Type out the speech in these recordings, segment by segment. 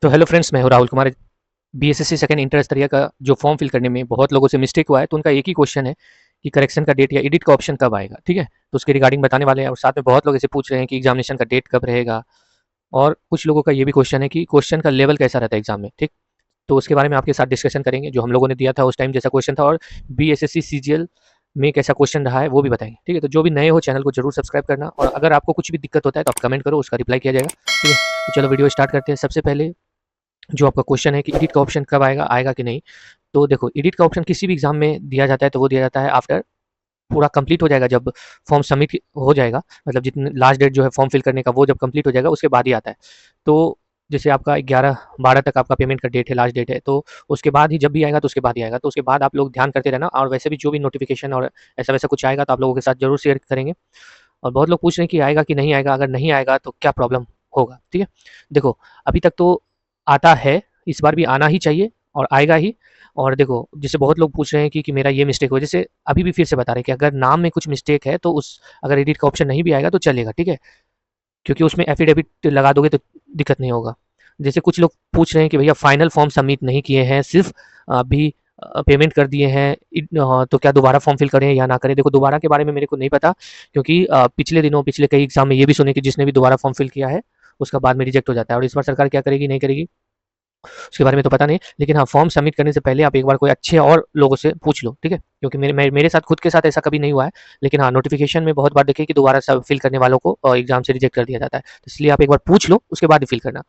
तो hello friends, मैं हूं Rahul Kumar. BSSC second inter स्तरीय का जो फॉर्म फिल करने में बहुत लोगों से मिस्टेक हुआ है, तो उनका एक ही क्वेश्चन है कि करेक्शन का डेट या एडिट का ऑप्शन कब आएगा। ठीक है, तो उसके रिगार्डिंग बताने वाले हैं। और साथ में बहुत लोग ऐसे पूछ रहे हैं कि एग्जामिनेशन का डेट कब रहेगा, और कुछ लोगों का ये भी क्वेश्चन है कि क्वेश्चन का लेवल कैसा रहता है एग्जाम में। ठीक, तो उसके बारे में आपके साथ डिस्कशन करेंगे। जो हम लोगों ने दिया था उस टाइम जैसा क्वेश्चन था, और बीएसएससी सीजीएल में कैसा क्वेश्चन रहा है वो भी बताएंगे। ठीक है, तो जो भी नए हो चैनल को जरूर सब्सक्राइब करना, और अगर आपको कुछ भी दिक्कत होता है तो आप कमेंट करो, उसका रिप्लाई किया जाएगा। ठीक है, तो चलो वीडियो स्टार्ट करते हैं। सबसे पहले जो आपका क्वेश्चन है कि एडिट का ऑप्शन कब आएगा, आएगा कि नहीं। तो देखो, एडिट का ऑप्शन किसी भी एग्जाम में दिया जाता है, तो वो दिया जाता है आफ्टर पूरा कंप्लीट हो जाएगा, जब फॉर्म सबमिट हो जाएगा। मतलब जितने लास्ट डेट जो है फॉर्म फिल करने का, वो जब कंप्लीट हो जाएगा उसके बाद ही आता है। तो जैसे आपका 11-12 तक आपका पेमेंट का डेट है, लास्ट डेट है, तो उसके बाद ही जब भी आएगा तो उसके बाद ही आएगा। तो उसके बाद आप लोग ध्यान करते रहना, और वैसे भी जो भी नोटिफिकेशन और ऐसा वैसा कुछ आएगा तो आप लोगों के साथ जरूर शेयर करेंगे। और बहुत लोग पूछ रहे हैं कि आएगा कि नहीं आएगा, अगर नहीं आएगा तो क्या प्रॉब्लम होगा। ठीक है, देखो अभी तक तो आता है, इस बार भी आना ही चाहिए और आएगा ही। और देखो, जैसे बहुत लोग पूछ रहे हैं कि मेरा ये मिस्टेक हो, जैसे अभी भी फिर से बता रहे हैं कि अगर नाम में कुछ मिस्टेक है तो उस अगर एडिट का ऑप्शन नहीं भी आएगा तो चलेगा। ठीक है, क्योंकि उसमें एफिडेविट लगा दोगे तो दिक्कत नहीं होगा। जैसे कुछ लोग पूछ रहे हैं कि भैया फाइनल फॉर्म सबमिट नहीं किए हैं, सिर्फ अभी पेमेंट कर दिए हैं, तो क्या दोबारा फॉर्म फिल करें या ना करें। देखो, दोबारा के बारे में मेरे को नहीं पता, क्योंकि पिछले दिनों पिछले कई एग्जाम में ये भी सुने कि जिसने भी दोबारा फॉर्म फिल किया है उसका बाद में रिजेक्ट हो जाता है। और इस बार सरकार क्या करेगी नहीं करेगी उसके बारे में तो पता नहीं, लेकिन हाँ, फॉर्म सबमिट करने से पहले आप एक बार कोई अच्छे और लोगों से पूछ लो। ठीक है, क्योंकि मेरे साथ खुद के साथ ऐसा कभी नहीं हुआ है, लेकिन हाँ, नोटिफिकेशन में बहुत बार देखिए कि दोबारा सब फिल करने वालों को एग्जाम से रिजेक्ट कर दिया जाता है। तो इसलिए आप एक बार पूछ लो, उसके बाद ही फिल करना।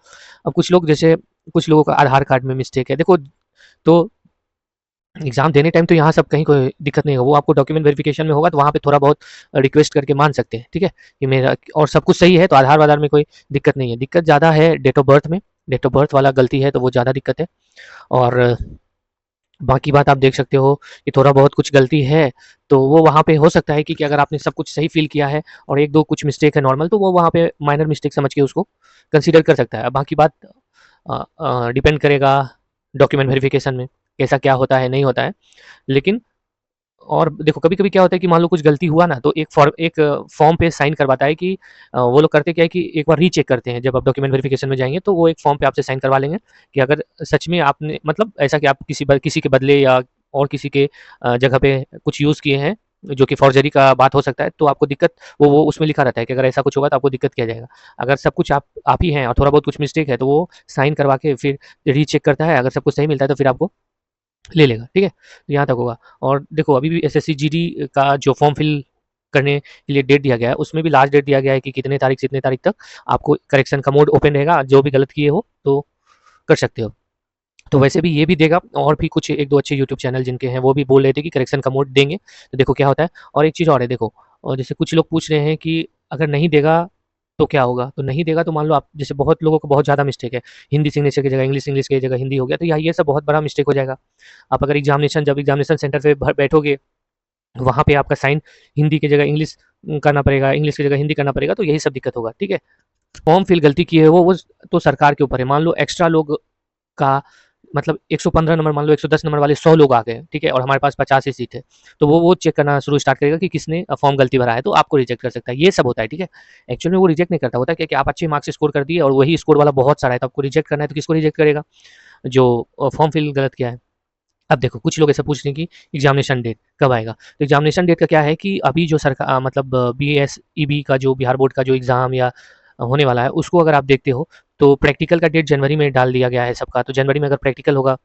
अब कुछ लोग, जैसे कुछ लोगों का आधार कार्ड में मिस्टेक है, देखो, तो एग्जाम देने टाइम तो यहाँ सब कहीं कोई दिक्कत नहीं होगा, वो आपको डॉक्यूमेंट वेरिफिकेशन में होगा तो वहाँ पे थोड़ा बहुत रिक्वेस्ट करके मान सकते हैं। ठीक है, कि मेरा और सब कुछ सही है तो आधार वाधार में कोई दिक्कत नहीं है। दिक्कत ज़्यादा है डेट ऑफ बर्थ में, डेट ऑफ बर्थ वाला गलती है तो वो ज़्यादा दिक्कत है। और बाकी बात आप देख सकते हो कि थोड़ा बहुत कुछ गलती है तो वो वहाँ पे हो सकता है कि अगर आपने सब कुछ सही फ़ील किया है और 1-2 कुछ मिस्टेक है नॉर्मल, तो वो वहाँ पे माइनर मिस्टेक समझ के उसको कंसीडर कर सकता है। अब बाकी बात डिपेंड करेगा डॉक्यूमेंट वेरिफिकेशन में, कैसा क्या होता है, नहीं होता है। लेकिन और देखो, कभी-कभी क्या होता है कि मान लो कुछ गलती हुआ ना, तो एक फॉर्म पे साइन करवाता है कि वो लोग करते क्या है कि एक बार रीचेक करते हैं। जब आप डॉक्यूमेंट वेरिफिकेशन में जाएँगे तो वो एक फॉर्म पे आपसे साइन करवा लेंगे कि अगर सच में आपने, मतलब ऐसा कि आप किसी के बदले या और किसी के जगह पे कुछ यूज़ किए हैं, जो कि फ़ॉर्जरी का बात हो सकता है, तो आपको दिक्कत, वो उसमें लिखा रहता है कि अगर ऐसा कुछ होगा तो आपको दिक्कत किया जाएगा। अगर सब कुछ आप ही हैं और थोड़ा बहुत कुछ मिस्टेक है, तो वो साइन करवा के फिर रीचेक करता है। अगर सब कुछ सही मिलता है तो फिर आपको ले लेगा। ठीक है? तो यहाँ तक होगा। और देखो, अभी भी एसएससी जीडी का जो फॉर्म फिल करने के लिए डेट दिया गया है, उसमें भी लास्ट डेट दिया गया है कि कितने तारीख से इतने तारीख तक आपको करेक्शन का मोड ओपन रहेगा। जो भी गलत किए हो तो कर सकते हो। तो वैसे भी ये भी देगा, और भी कुछ 1-2 अच्छे यूट्यूब चैनल जिनके हैं वो भी बोल रहे थे कि करेक्शन का मोड देंगे। तो देखो क्या होता है। और एक चीज़ और है, देखो, और जैसे कुछ लोग पूछ रहे हैं कि अगर नहीं देगा तो क्या होगा? तो नहीं देगा तो मान लो आप, जैसे बहुत लोगों को बहुत ज़्यादा मिस्टेक है, हिंदी सिग्नेचर की जगह इंग्लिश, इंग्लिश की जगह हिंदी हो गया, तो ये सब बहुत बड़ा मिस्टेक हो जाएगा। आप अगर जब एग्जामिनेशन सेंटर पे बैठोगे, वहाँ पे आपका साइन हिंदी की जगह इंग्लिश करना पड़ेगा, इंग्लिश की जगह हिंदी करना पड़ेगा, तो यही सब दिक्कत होगा। ठीक है, फॉर्म फिल गलती की है वो तो सरकार के ऊपर है। मान लो एक्स्ट्रा लोग का, मतलब 115 नंबर, मान लो 110 नंबर वाले 100 लोग आ गए, ठीक है, और हमारे पास 50 ही सीट है, तो वो चेक करना शुरू स्टार्ट करेगा कि किसने फॉर्म गलती भरा है, तो आपको रिजेक्ट कर सकता है। ये सब होता है। ठीक है, एक्चुअल में वो रिजेक्ट नहीं करता, होता है क्या कि आप अच्छे मार्क्स स्कोर कर दिए और वही स्कोर वाला बहुत सारा है, तो आपको रिजेक्ट करना है, तो किसको रिजेक्ट करेगा? जो फॉर्म फिल गलत किया है। अब देखो, कुछ लोग ऐसा पूछ रहे हैं कि एग्जामिनेशन डेट कब आएगा। तो एग्जामिनेशन डेट का क्या है कि अभी जो सरकार, मतलब बीएसईबी का जो बिहार बोर्ड का जो एग्ज़ाम या होने वाला है, उसको अगर आप देखते हो तो प्रैक्टिकल का डेट जनवरी में डाल दिया गया है सबका। तो जनवरी में अगर प्रैक्टिकल होगा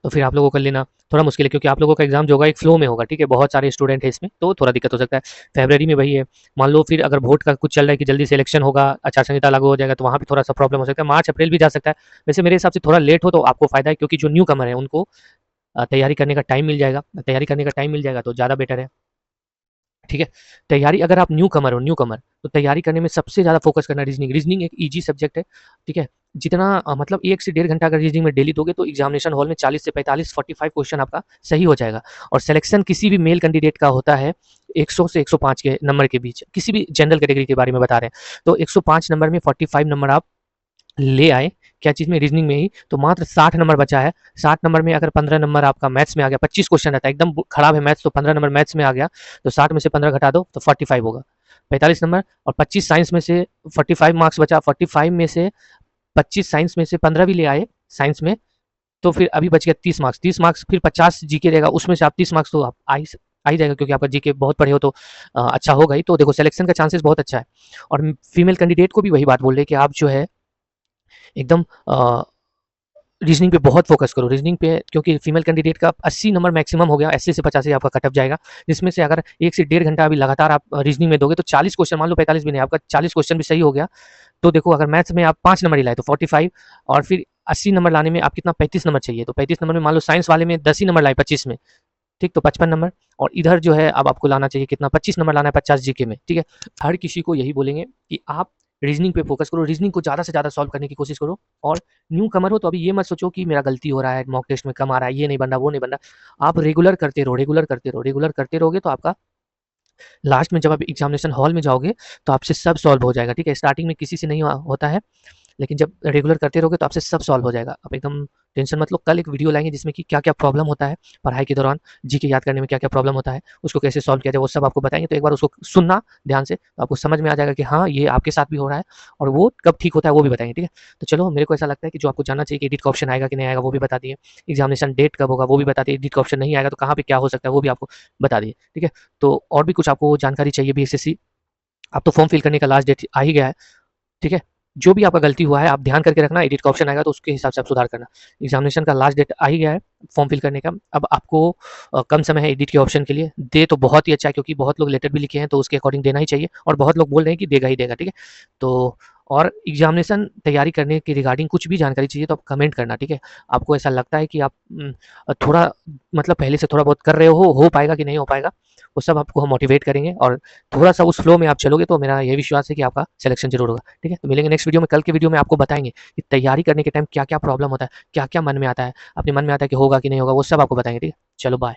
तो फिर आप लोगों का लेना थोड़ा मुश्किल है, क्योंकि आप लोगों का एग्जाम जो होगा एक फ्लो में होगा। ठीक है, बहुत सारे स्टूडेंट हैं इसमें, तो थोड़ा दिक्कत हो सकता है। फरवरी में वही है। मान लो फिर अगर वोट का कुछ चल रहा है कि जल्दी से इलेक्शन होगा, आचार संहिता लागू हो जाएगा, तो वहाँ भी थोड़ा सा प्रॉब्लम हो सकता है। मार्च अप्रैल भी जा सकता है। वैसे मेरे हिसाब से थोड़ा लेट हो तो आपको फायदा है, क्योंकि जो न्यू कमर है उनको तैयारी करने का टाइम मिल जाएगा। तैयारी करने का टाइम मिल जाएगा तो ज़्यादा बेटर है। ठीक है, तैयारी, अगर आप न्यू कमर हो, न्यू कमर, तो तैयारी करने में सबसे ज़्यादा फोकस करना रीजनिंग। रीजनिंग एक ईजी सब्जेक्ट है। ठीक है, जितना मतलब 1 से डेढ़ घंटा अगर रीजनिंग में डेली दोगे तो एग्जामिनेशन हॉल में 40 से 45 45 क्वेश्चन आपका सही हो जाएगा। और सिलेक्शन किसी भी मेल कैंडिडेट का होता है 100 से 105 के नंबर के बीच, किसी भी जनरल कैटेगरी के बारे में बता रहे हैं, तो 105 नंबर में 45 नंबर आप ले आए, क्या चीज़ में, रीजनिंग में ही, तो मात्र 60 नंबर बचा है। 60 नंबर में अगर 15 नंबर आपका मैथ्स में आ गया, 25 क्वेश्चन रहता है, एकदम खराब है मैथ्स, तो 15 नंबर मैथ्स में आ गया, तो 60 में से 15 घटा दो तो 45 होगा, 45 नंबर। और 25 साइंस में से 45 मार्क्स बचा, 45 में से 25 साइंस में से 15 भी ले आए साइंस में, तो फिर अभी बच गया 30 मार्क्स। 30 मार्क्स फिर 50 जीके रहेगा, उसमें से आप 30 मार्क्स तो आप आ ही जाएगा, क्योंकि आपका जीके बहुत पढ़े हो तो अच्छा होगा ही। तो देखो सिलेक्शन का चांसेस बहुत अच्छा है। और फीमेल कैंडिडेट को भी वही बात बोल रहे हैं कि आप जो है एकदम रीजनिंग पे बहुत फोकस करो, रीजनिंग पे, क्योंकि फीमेल कैंडिडेट का 80 नंबर मैक्सिमम हो गया, 80 से 85 आपका कटअप जाएगा, जिसमें से अगर 1 से 1.5 घंटा अभी लगातार आप रीजनिंग में दोगे तो 40 क्वेश्चन, मान लो 45 भी नहीं, आपका 40 क्वेश्चन भी सही हो गया, तो देखो अगर मैथ्स में आप 5 नंबर ही लाए तो 45, और फिर 80 नंबर लाने में आप कितना 35 नंबर चाहिए, तो 35 नंबर में मान लो साइंस वाले में 10 ही नंबर लाए 25 में, ठीक, तो 55 नंबर। और इधर जो है अब आपको लाना चाहिए कितना, 25 नंबर लाना है 50 जीके में, ठीक है। हर किसी को यही बोलेंगे कि आप रीजनिंग पे फोकस करो, रीजनिंग को ज़्यादा से ज़्यादा सॉल्व करने की कोशिश करो। और न्यू कमर हो तो अभी ये मत सोचो कि मेरा गलती हो रहा है, मॉक टेस्ट में कम आ रहा है, ये नहीं बन रहा, वो नहीं बन रहा। आप रेगुलर करते रहो, रेगुलर करते रहो, रेगुलर करते रहोगे तो आपका लास्ट में जब आप एग्जामिनेशन हॉल में जाओगे तो आपसे सब सॉल्व हो जाएगा, ठीक है। स्टार्टिंग में किसी से नहीं होता है, लेकिन जब रेगुलर करते रहोगे तो आपसे सब सॉल्व हो जाएगा। आप एकदम टेंशन मत लो, कल एक वीडियो लाएंगे जिसमें कि क्या क्या प्रॉब्लम होता है पढ़ाई के दौरान, जीके याद करने में क्या क्या प्रॉब्लम होता है, उसको कैसे सॉल्व किया जाए, वो सब आपको बताएंगे। तो एक बार उसको सुनना ध्यान से, तो आपको समझ में आ जाएगा कि हाँ ये आपके साथ भी हो रहा है, और वो कब ठीक होता है वो भी बताएंगे, ठीक है। तो चलो, मेरे को ऐसा लगता है कि जो आपको जानना चाहिए कि एडिट का ऑप्शन आएगा कि नहीं आएगा वो भी बता दिए, एग्जामिनेशन डेट कब होगा वो भी बता दिए, एडिट का ऑप्शन नहीं आएगा तो कहाँ पे क्या हो सकता है वो भी आपको बता दिए, ठीक है। तो और भी कुछ आपको जानकारी चाहिए बीएसएससी, अब तो फॉर्म फिल करने का लास्ट डेट आ ही गया है, ठीक है। जो भी आपका गलती हुआ है आप ध्यान करके रखना, एडिट का ऑप्शन आएगा तो उसके हिसाब से आप सुधार करना। एग्जामिनेशन का लास्ट डेट आ ही गया है फॉर्म फिल करने का, अब आपको कम समय है एडिट के ऑप्शन के लिए, दे तो बहुत ही अच्छा है, क्योंकि बहुत लोग लेटर भी लिखे हैं तो उसके अकॉर्डिंग देना ही चाहिए, और बहुत लोग बोल रहे हैं कि देगा ही देगा, ठीक है। तो और एग्जामिनेशन तैयारी करने के रिगार्डिंग कुछ भी जानकारी चाहिए तो आप कमेंट करना, ठीक है। आपको ऐसा लगता है कि आप थोड़ा मतलब पहले से थोड़ा बहुत कर रहे हो पाएगा कि नहीं हो पाएगा, वो सब आपको हम मोटिवेट करेंगे, और थोड़ा-सा उस फ्लो में आप चलोगे तो मेरा ये विश्वास है कि आपका सिलेक्शन ज़रूर होगा, ठीक है? तो मिलेंगे नेक्स्ट वीडियो में, कल के वीडियो में आपको बताएँगे कि तैयारी करने के टाइम क्या-क्या प्रॉब्लम होता है, क्या-क्या मन में आता है, अपने मन में आता है कि होगा कि नहीं होगा, वो सब आपको बताएँगे, ठीक है? चलो बाय।